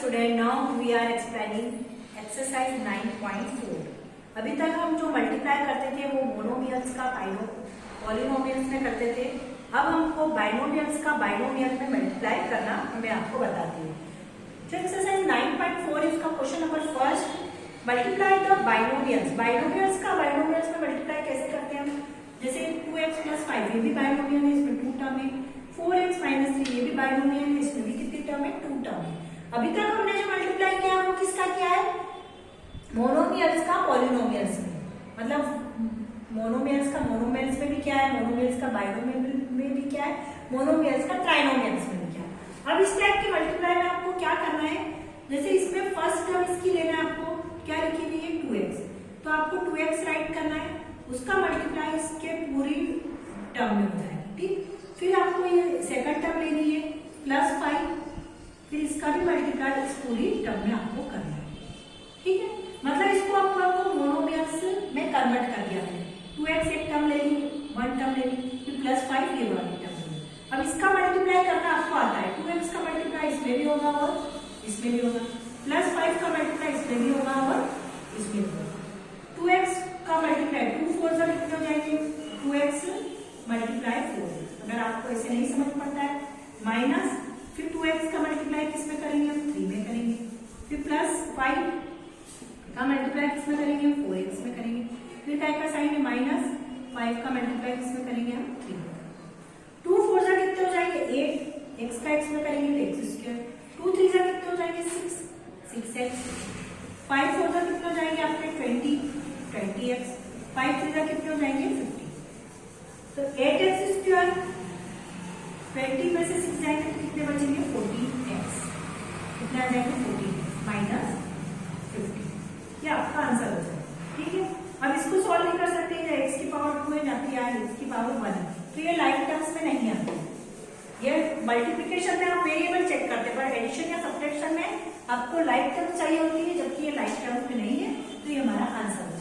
student, now we are explaining exercise 9.4. अभी तक हम जो मल्टीप्लाई करते थे वो मोनोमियल्स का पॉलिनोमियल्स में करते थे। अब हमको बाइनोमियल्स का बाइनोमियल में मल्टीप्लाई करना मैं आपको बताती हूँ। जो एक्सरसाइज 9.4 इसका question number first, multiply the binomials. Binomials का बाइनोमियल्स में मल्टीप्लाई कैसे करते हैं हम? जैसे 2x + 5 ये भी बाइनोमियल है, इसमें 2 टर्म है। 4x - 3 ये भी बाइनोमियल है, इसमें भी कितनी टर्म है? 2 टर्म है। अभी तक हमने जो मल्टीप्लाई किया वो किसका किया है? मोनोमियल्स का पॉलिनोमियल्स में, मतलब मोनोमियल्स का मोनोमियल्स में भी क्या है, मोनोमियल्स का बाइनोमियल में भी क्या है, मोनोमियल्स का ट्राइनोमियल्स में भी क्या है। अब इस टाइप की मल्टीप्लाई में आपको क्या करना है? जैसे इसमें फर्स्ट टर्म इसकी लेना है, आपको क्या लिखी हुई है? 2x, तो आपको 2x राइट करना है, उसका मल्टीप्लाई इसके पूरी टर्म में हो जाएगा। ठीक, फिर आपको ये सेकंड टर्म लेनी है +5, फिर इसका भी मल्टीप्लाई इस पूरी टर्म में आपको करना है। ठीक है, मतलब इसको आपको मोनोमियल्स में कन्वर्ट कर दिया है। 2x एक टर्म ले ली, 1 टर्म ले ली, फिर +5 ये वाली टर्म ले ली। अब इसका मल्टीप्लाई करना आपको आता है। 2x का मल्टीप्लाई इसमें भी होगा और इसमें भी होगा, +5 का मल्टीप्लाई इसमें भी होगा और इसमें भी होगा। 2x का मल्टीप्लाई 2 4 से कितने हो जाएंगे? 2x × 4। अगर आपको ऐसे नहीं समझ पड़ता है, माइनस फिर 2x का मल्टीप्लाई किसमें करेंगे? 3 में करेंगे। फिर +5 का मल्टीप्लाई किसमें करेंगे? 4x में करेंगे। फिर काय का साइन है -5 का मल्टीप्लाई किसमें करेंगे? हम 3 में। 2 4 से कितने हो जाएंगे? 8, x का x में करेंगे तो x²। 2 3 से कितने हो जाएंगे? 6x। 5 4 से कितने हो जाएंगे आपके? 20x। 5 3 से कितने हो जाएंगे? 50। तो 8x², 20 में से 6 जाएंगे तो कितने बचेंगे? 14x। कितना आ जाएगा? 14 - 50। ये आपका आंसर हो जाएगा। ठीक है, अब इसको सॉल्व नहीं कर सकते, या x की पावर 2 है या फिर x की पावर 1 है, तो ये लाइक टर्म्स में नहीं आते। ये मल्टीप्लिकेशन में आप वेरिएबल चेक करते हैं, पर एडिशन या सब्ट्रैक्शन में आपको लाइक टर्म्स चाहिए होती है, जबकि ये लाइक टर्म्स में नहीं है, तो ये हमारा आंसर हो जाएगा।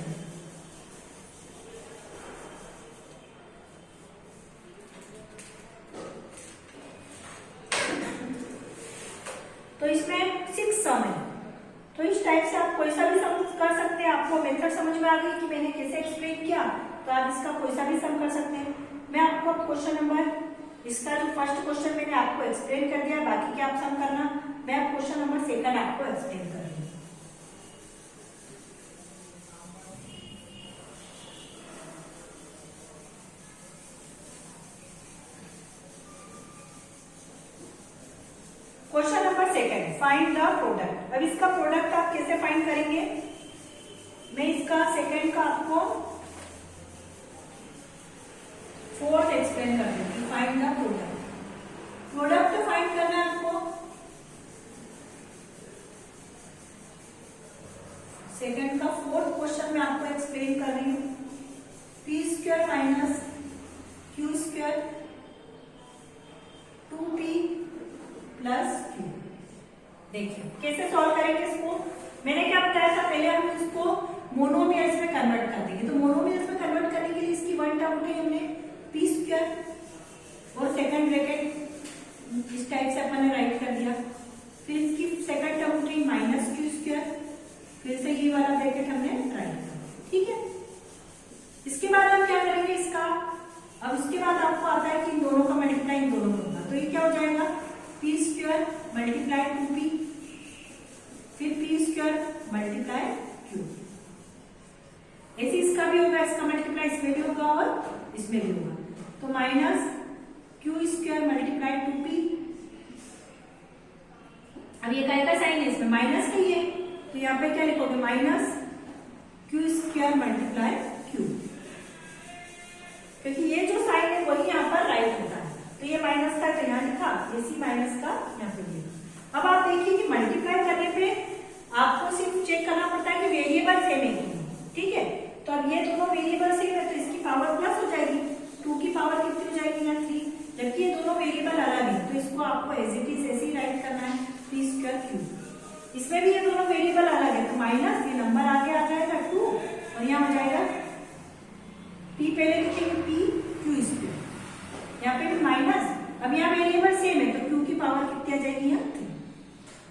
तो इसमें 6 सम है, तो इस टाइप से आप कोई सा भी सम कर सकते हैं। आपको मेथड समझ में आ गई कि मैंने कैसे एक्सप्लेन किया, तो आप इसका कोई सा भी सम कर सकते हैं। मैं आपको क्वेश्चन नंबर, इसका जो फर्स्ट क्वेश्चन मैंने आपको एक्सप्लेन कर दिया, बाकी क्या आप सम करना, मैं अब क्वेश्चन नंबर सेकंड आपको एक्सप्लेन कर रही हूँ। Question number second, find the product. अब इसका प्रोडक्ट आप कैसे फाइंड करेंगे? मैं इसका सेकंड का आपको फोर्थ एक्सप्लेन कर दूंगी। Find the product. Product find करना है आपको। सेकंड का फोर्थ क्वेश्चन मैं आपको एक्सप्लेन कर रही हूँ। p² - q² 2p + q। देखिए कैसे सॉल्व करेंगे इसको। मैंने क्या बताया था, पहले हम इसको मोनोमियल्स में कन्वर्ट कर देंगे। तो मोनोमियल्स में कन्वर्ट करने के लिए इसकी 1 टर्म उठाई हमने p² और सेकंड ब्रैकेट इस टाइप से अपन ने राइट कर दिया। फिर इसकी सेकंड टर्म उठाई -q², फिर से ये वाला ब्रैकेट हमने राइट किया। ठीक है, इसके बाद हम क्या करेंगे इसका, अब इसके बाद आपको आता है कि इन दोनों का मल्टीप्लाई इन दोनों में होगा, तो ये क्या हो जाएगा? p² × 2p, फिर p² × q। ऐसे इसका भी होगा, इसका मल्टीप्लाई इसमें भी होगा और इसमें भी होगा, तो -q² × 2p। अब ये काय का साइन है, इसमें माइनस का ही है, तो यहाँ पे क्या लिखोगे? -q² × q, क्योंकि ये जो साइन है वही यहाँ पर राइट होता है, तो ये माइनस का तो यहाँ लिखा, इसी माइनस का यहाँ पे लिखा। अब आप देखिए कि मल्टीप्लाई करने पे आपको सिर्फ चेक करना पड़ता है कि वेरिएबल सेम है कि नहीं। ठीक है, तो अब ये दोनों वेरिएबल सेम है, तो इसकी पावर प्लस हो जाएगी। 2 की पावर कितनी हो जाएगी? यहाँ 3, जबकि ये दोनों वेरिएबल अलग है, तो इसको आपको एज इट इज ऐसे ही राइट करना है, p² q। इसमें भी ये दोनों वेरिएबल अलग है, तो माइनस ये नंबर आगे आ जाएगा 2 और यहाँ हो जाएगा p, पहले लिखेंगे p q², यहाँ पे भी माइनस। अब यहाँ वेरिएबल सेम है, तो q की पावर कितनी आ जाएगी? यहाँ 3।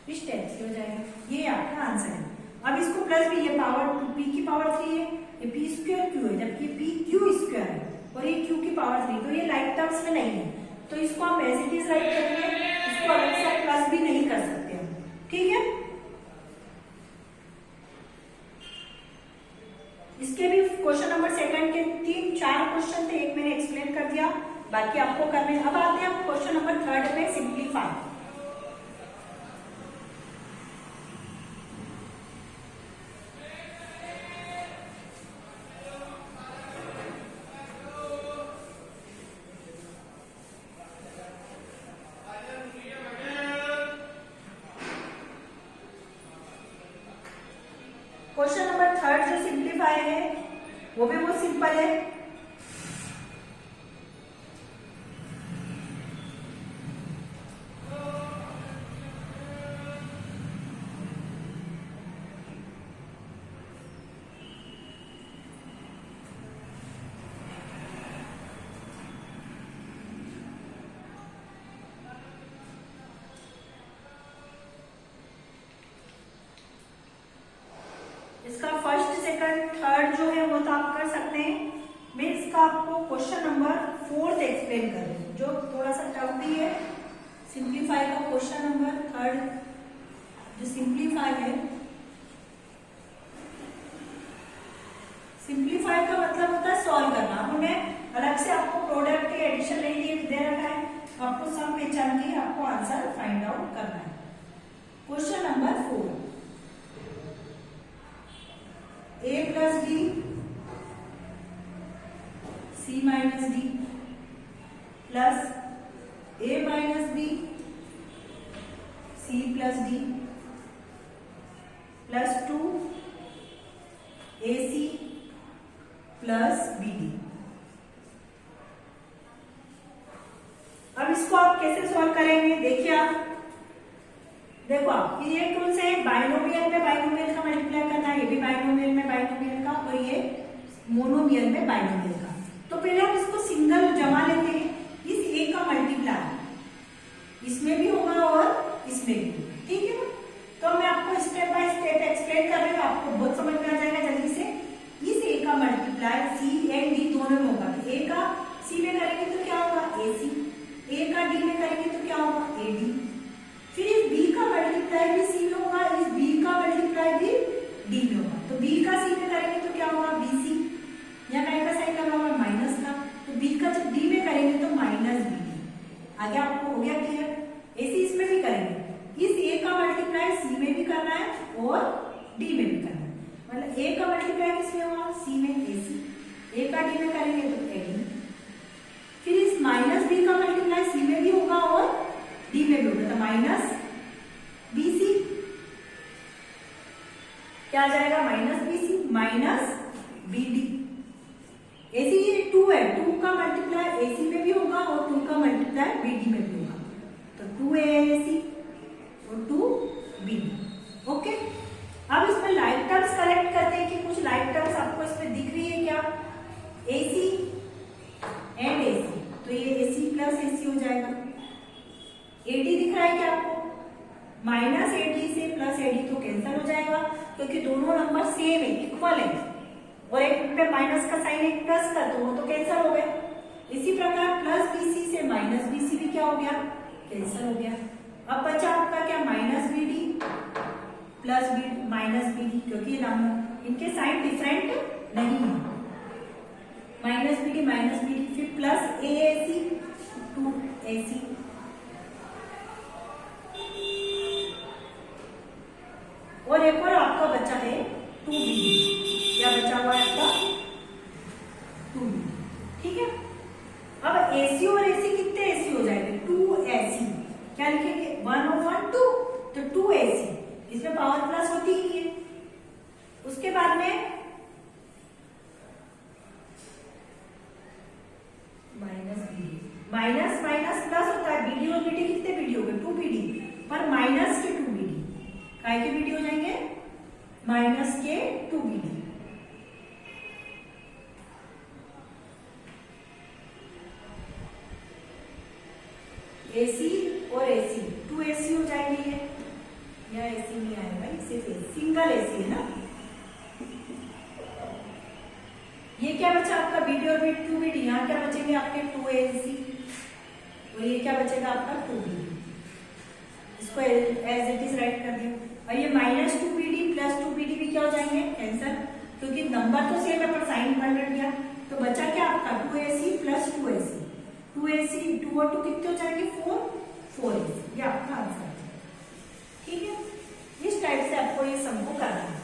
इस टाइप से हो जाएगा। ये आपका आंसर है। अब इसको प्लस भी, ये पावर p की पावर 3 है, ये p स्क्वायर q है, जबकि p q स्क्वायर है और ये q की पावर 3, तो ये लाइक टर्म्स में नहीं है, तो इसको हम एज इट इज राइट करेंगे, इसको अलग से प्लस भी नहीं कर सकते हम, ठीक है। इसके भी क्वेश्चन नंबर सेकंड के 3-4 क्वेश्चन थे, एक मैंने एक्सप्लेन कर दिया, बाकी आपको करने। अब आते हैं क्वेश्चन नंबर थर्ड में, सिंप्लीफाई। क्वेश्चन नंबर थर्ड जो सिंप्लीफाई है वो भी बहुत सिंपल है। इसका फर्स्ट सेकंड थर्ड जो है वो तो आप कर सकते हैं। मैं इसका आपको क्वेश्चन नंबर 4 एक्सप्लेन कर रही हूँ, जो थोड़ा सा टफ भी है। सिंप्लीफाई का क्वेश्चन नंबर थर्ड जो सिंप्लीफाई है, सिंप्लीफाई का मतलब होता है सॉल्व करना। हमने अलग से आपको प्रोडक्ट के एडिशन नहीं दे रखा है, आपको सम पहचान के आपको आंसर फाइंड आउट करना है। Question number 4, a plus D c minus D plus a minus B c plus D plus 2 ac plus B D. अब इसको आप कैसे सॉल्व करेंगे, देखिए आप, देखो आप ये टूल से बाइनोमियल में बाइनोमियल का मल्टीप्लाई करना है, ये भी बाइनोमियल में बाइनोमियल का और ये मोनोमियल में बाइनोमियल का। तो पहले हम इसको सिंगल जमा लेते हैं, इस ए का मल्टीप्लाई इसमें भी होगा और इसमें भी होगा, ठीक है ना। तो मैं आपको स्टेप बाय स्टेप एक्सप्लेन कर रही हूँ, आपको बहुत समझ में आ जाएगा जल्दी से। इस ए का मल्टीप्लाई सी एंड डी दोनों में होगा, ए का सी में करेंगे तो क्या होगा ए सी, ए का डी में करेंगे तो क्या होगा ए डी। फिर इस b का मल्टीप्लाई भी c में होगा, इस b का मल्टीप्लाई भी d में होगा, तो b का c में करेंगे तो क्या होगा bc, यहाँ काय का साइन लगा होगा माइनस का, तो b का जब d में करेंगे तो माइनस bd। आगे आपको हो गया क्लियर। ऐसे इसमें भी करेंगे, इस a का मल्टीप्लाई c में भी करना है और d में भी करना है, मतलब a का मल्टीप्लाई किसमें होगा c में ac, a का d में करेंगे तो ad। फिर इस माइनस b का मल्टीप्लाई c में भी होगा और डी में भी होगा, तो माइनस बीसी, क्या आ जाएगा माइनस बीसी माइनस बीडी। ऐसे ये 2 है, 2 का मल्टीप्लाई एसी में भी होगा और 2 का मल्टीप्लाई बीडी में भी होगा, तो 2ac और 2bd। ओके, अब इसमें लाइक टर्म्स कलेक्ट करते हैं कि कुछ लाइक टर्म्स आपको इसमें दिख रही है क्या, ac एंड ac, तो ये ac प्लस ac हो जाएगा। AD दिख रहा है क्या आपको, माइनस AD से प्लस AD तो कैंसिल हो जाएगा, क्योंकि दोनों नंबर सेम है, इक्वल है, और एक पे माइनस का साइन एक प्लस का, तो वो तो कैंसिल हो गए। इसी प्रकार प्लस BC से माइनस BC भी क्या हो गया, कैंसिल हो गया। अब बचा आपका क्या minus BD plus B minus BD, क्योंकि नंबर इनके साइन डिफरेंट नहीं है, माइनस BD, फिर प्लस AAC 2AC, और एक और आपका बचा है 2BD, क्या बचा हुआ है आपका 2BD, ठीक है। अब AC और AC कितने AC हो जाएंगे 2AC, क्या लिखेंगे 1/2, तो 2AC, इसमें पावर प्लस होती ही है। उसके बाद में minus BD, minus minus plus होता है, BD और BD कितने BD हो गए 2BD, पर माइनस के 2BD, काय के BD हो जाएंगे माइनस के 2BD। AC और AC 2AC हो जाएंगे ये, या एसी नहीं आएगा, सिर्फ सिंगल एसी है ना। ये क्या बचा आपका बीडी और बीड 2 बीडी, यहाँ क्या बचेंगे आपके 2 एसी और ये क्या बचेगा आपका 2 बीडी। इसको एज इट इज राइट कर दिया। और ये -2 बीडी प्लस 2 बीडी भी क्या हो जाएंगे कैंसर, क्योंकि नंबर तो सेम है पर साइन पलट गया। तो बचा क्या आपका 2 एसी प्लस 2 एसी, 2 एसी 2 और 2 कितने हो जाएंगे 4 एसी। ये आपका आंसर है। ठीक है, इस टाइप से आपको ये सम को करना है।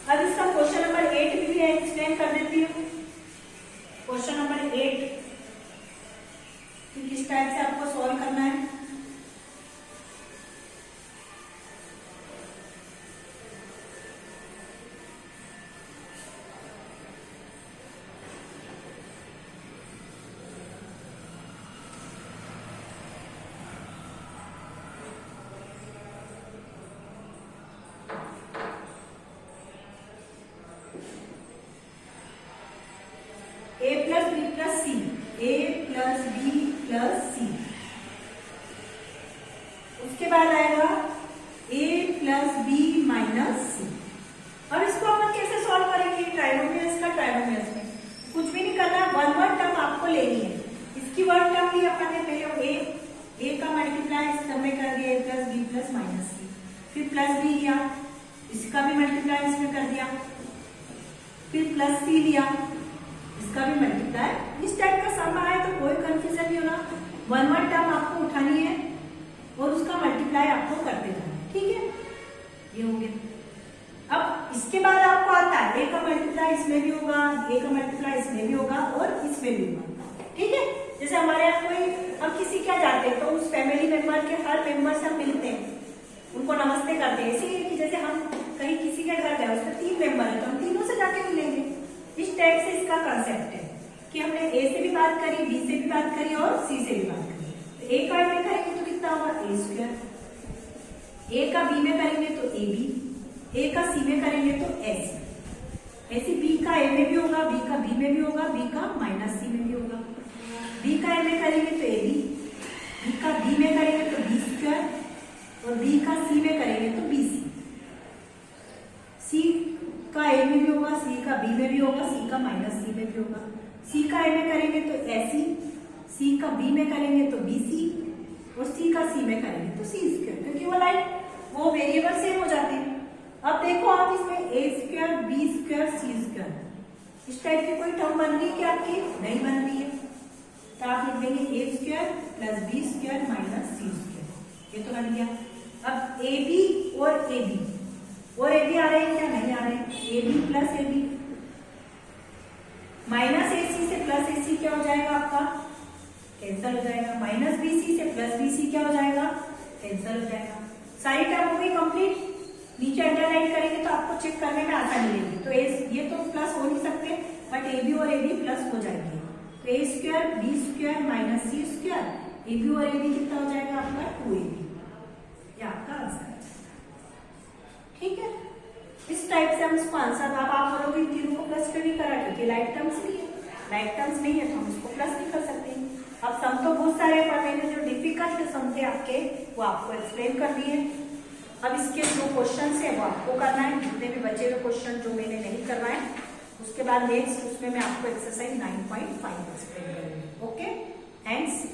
अब इसका क्वेश्चन नंबर 8 भी एक्सप्लेन कर देती हूँ। क्वेश्चन नंबर 8 किस टाइप से आपको सॉल्व करना है। a plus B plus C, A plus B plus C, उसके बाद आएगा a plus B minus C. अब इसको अपन कैसे सॉल्व करेंगे, ट्राइनोमियल्स का ट्राइनोमियल्स में कुछ भी नहीं करना है, वन टर्म आपको लेनी है। इसकी वन टर्म ली अपन ने पहले a का मल्टीप्लाई इस टर्म में कर दिया a plus B plus minus C, फिर प्लस बी लिया, इसका भी मल्टीप्लाई इसमें कर दिया, फिर प्लस सी लिया, इसका भी मल्टीप्लाई। इस टाइप का सम आए तो कोई कंफ्यूजन नहीं होना, वन टर्म आपको उठानी है और उसका मल्टीप्लाई आपको करते जाना। ठीक है, ये हो गया। अब इसके बाद आपको आता है ए का मल्टीप्लाई इसमें भी होगा, ए का मल्टीप्लाई इसमें भी होगा और इसमें भी होगा। ठीक है, जैसे हमारे यहाँ कोई हम किसी क्या जाते हैं तो उस फैमिली मेंबर के हर मेंबर से हम मिलते हैं, उनको नमस्ते करते हैं। इसीलिए कि जैसे हम कहीं किसी के घर गए उसमें 3 मेंबर है तो हम तीनों से जाके मिलेंगे। इस टाइप से इसका कंसेप्ट है कि हमने ए से भी बात करी, बी से भी बात करी और सी से भी बात करी। तो ए का में करेंगे तो कितना होगा ए स्क्वायर, ए का बी में करेंगे तो ए बी, ए का सी में करेंगे तो एस, ऐसे बी का ए में भी होगा, बी का बी में भी होगा, बी का माइनस सी में भी होगा। बी का ए में करेंगे तो ए बी का बी में करेंगे तो बी स्क्वायर और बी का सी में करेंगे तो बी सी। सी का ए में भी होगा, सी का बी में भी होगा, सी का माइनस सी में भी होगा। सी का ए में करेंगे तो एसी, सी का बी में करेंगे तो बी सी और सी का सी में करेंगे तो सी स्क्वायर, क्योंकि वो लाइन वो वेरिएबल सेम हो जाते हैं। अब देखो आप इसमें ए स्क्वायर बी स्क्वायर सी स्क्वायर इस टाइप की कोई टर्म बन रही है क्या आपकी, नहीं बन रही है, तो आप लिख देंगे A square plus B square minus C square. ये तो बन गया। अब ए बी और ए बी आ रहे हैं क्या, नहीं आ रहे हैं। A B plus A B minus A C से प्लस ए सी क्या हो जाएगा आपका, कैंसिल हो जाएगा। माइनस बी सी से प्लस बी सी क्या हो जाएगा, कैंसिल हो जाएगा। सारी टर्म हो गई कंप्लीट। नीचे अंडरलाइन करेंगे तो आपको चेक करने में आसानी रहेगी। तो ये तो प्लस हो नहीं सकते, बट ए बी और ए बी प्लस हो जाएंगे। तो A square B square minus C square, A B और ए बी कितना हो जाएगा आपका 2ab। ये आपका आंसर है। ठीक है, इस टाइप से हम इसको आंसर। अब आप बोलोगे इन तीनों को प्लस क्यों नहीं करा, क्योंकि लाइक टर्म्स नहीं है, लाइक टर्म्स नहीं है तो हम इसको प्लस नहीं कर सकते। अब सम तो बहुत सारे पर मैंने जो डिफिकल्ट सम थे आपके वो आपको एक्सप्लेन कर दिए। अब इसके जो क्वेश्चन है वो आपको करना है, जितने भी बचे हुए क्वेश्चन जो मैंने नहीं करवाए उसके बाद नेक्स्ट उसमें मैं आपको एक्सरसाइज 9.5 एक्सप्लेन करूंगी। Okay, thanks.